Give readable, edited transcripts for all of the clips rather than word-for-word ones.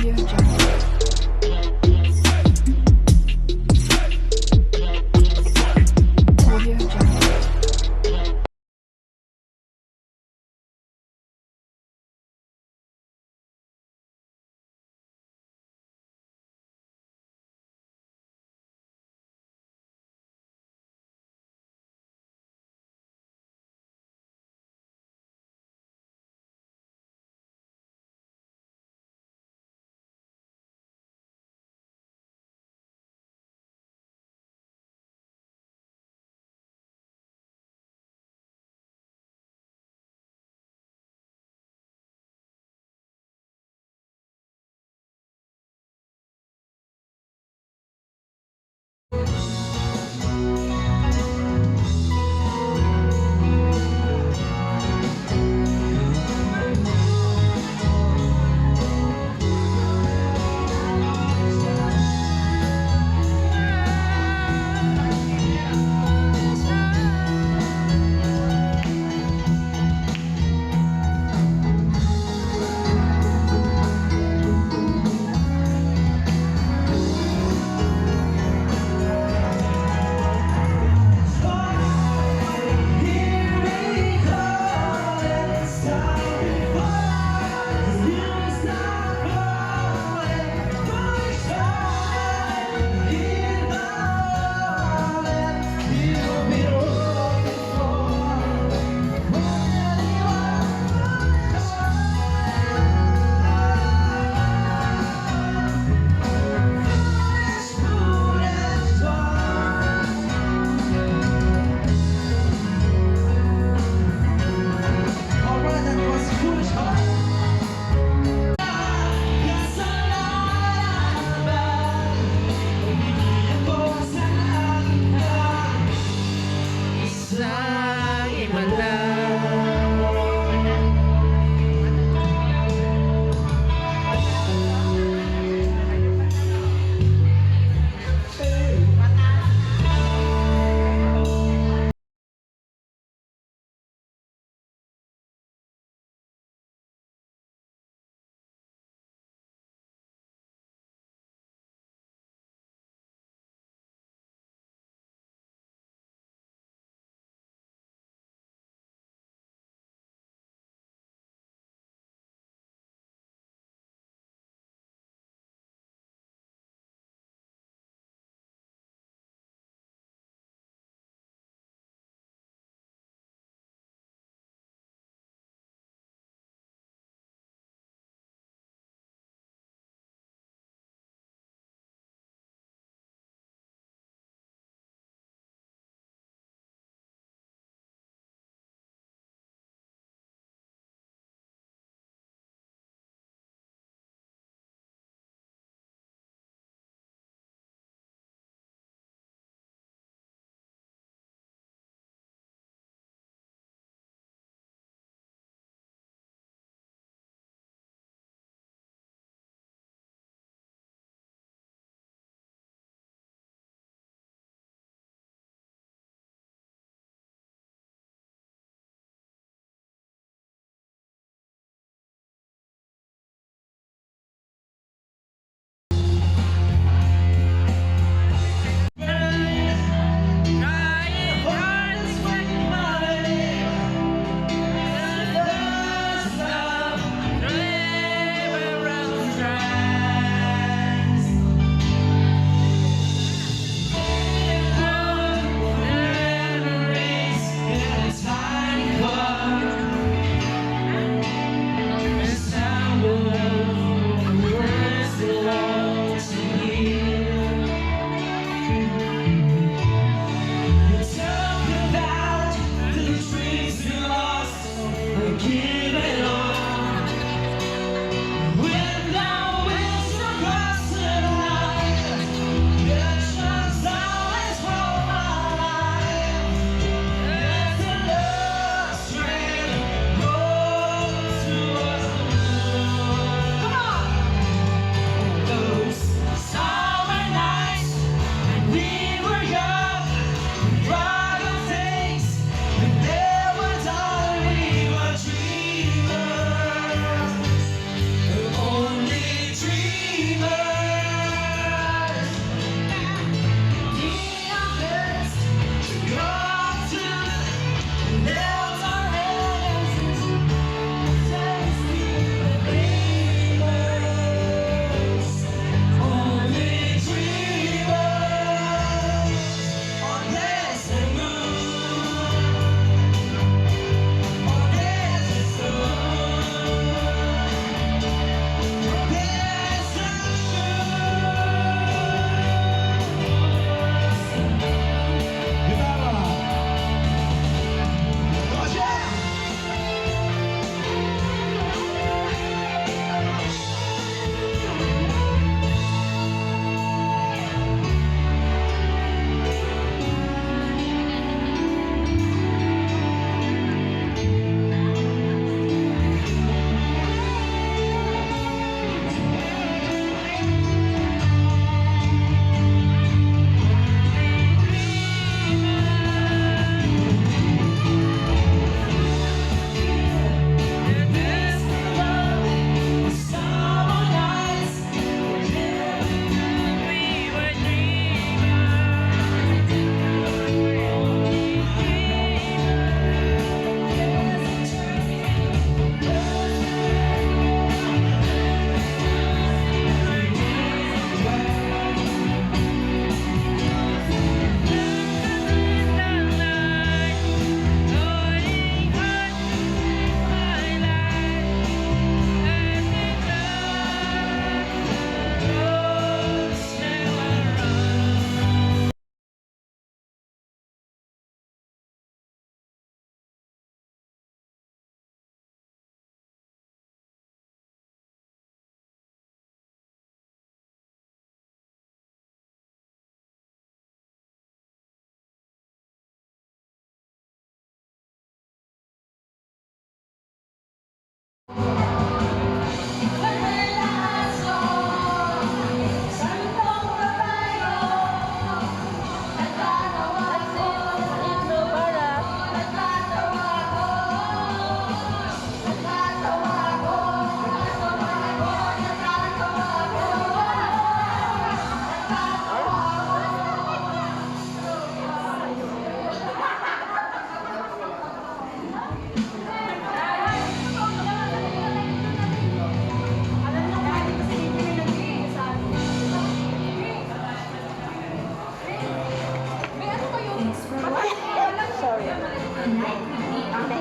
Audio Jungle. Audio Jungle.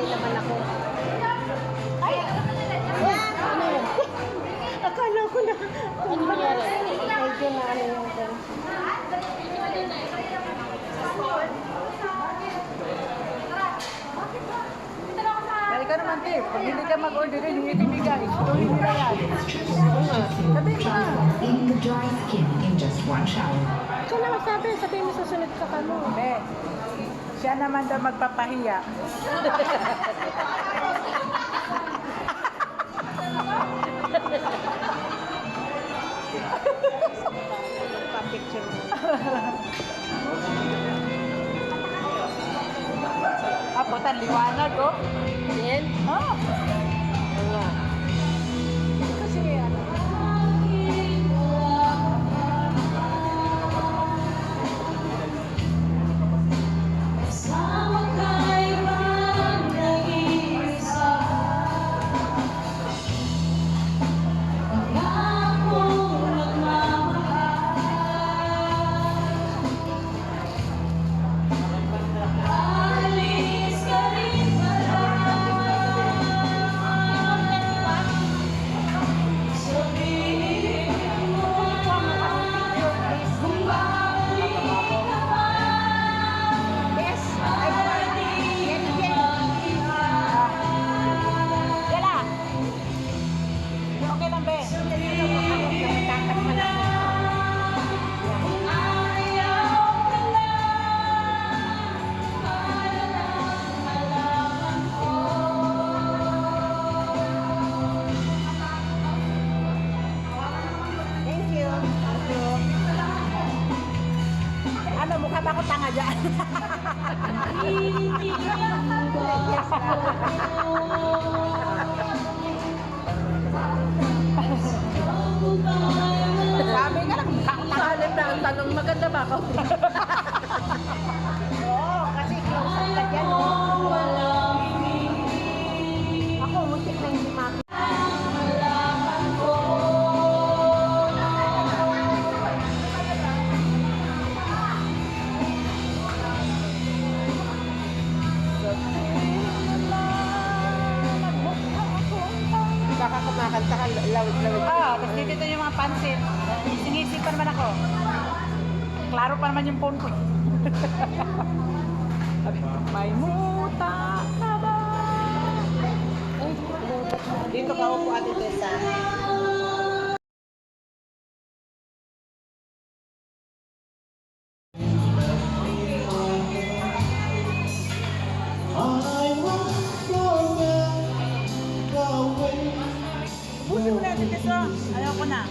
Mahihain naman ako. Ay! Ano yun? Akala ko na. Ano nangyari? Medyo na ano yung doon. Kaya ka naman, Tip. Pag hindi ka mag-order, yung ibibigay. Tuloy nila yan. Sabi mo na. Cleaning the dry skin in just one shower. Ikaw na sabi mo susunod ka kamo. Hindi. Siya naman daw magpapahiya. Pa-picture mo. Apotan, liwanag, oh. Yan. Oh. Ano? Kasi, ano, Yes. Ay, yan, yan. Yala. Okay lang, Ben. Tatak mo lang. Thank you. Ano, mukha ba ako tanga dyan? Sabi ka lang, mukha ako tanga. Alam na ang tanong, maganda ba ako? Oo, kasi close up ka dyan, no? Ako, muntik na hindi makita. Baka kumakanta ka, lawit-lawit. Ah, tapos dito yung mga pansit. Sinisip pa naman ako. Klaro pa naman yung phone ko. Sabi, may muta na ba? Dito ka upo, Ate Tessa. Busin mo natin ito. Ayaw ko na.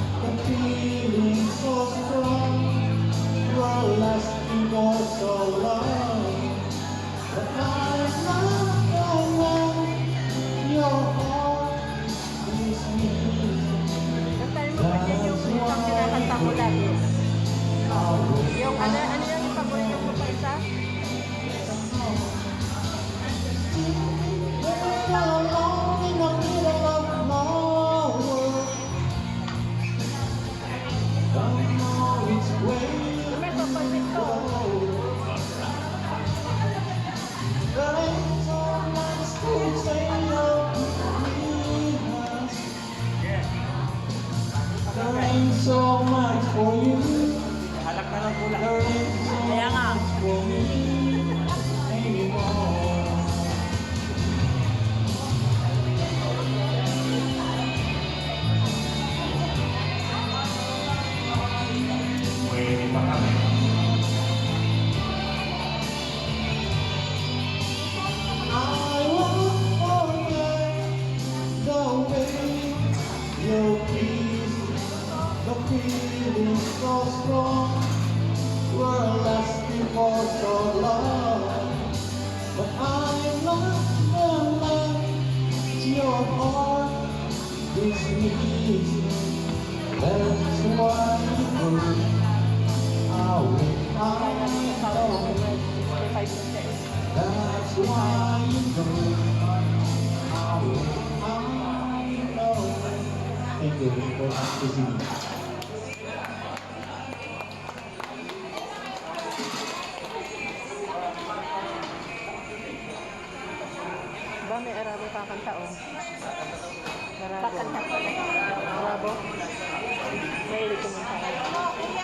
Gantarin mo pa dyan yung isang kinakanta ko lagi. Yung ano yung paborito mo pa isa? Yung may papansin ko. So much for you. Kaya nga. For me anymore. I won't forget the way your kiss, the feeling so strong, were lasting for so long. But I love the light your heart is me. That's why I know that's why I know. Thank you for listening. Ba, may Arabo kakanta, oh. Arabo. Kakanta ko na. Arabo.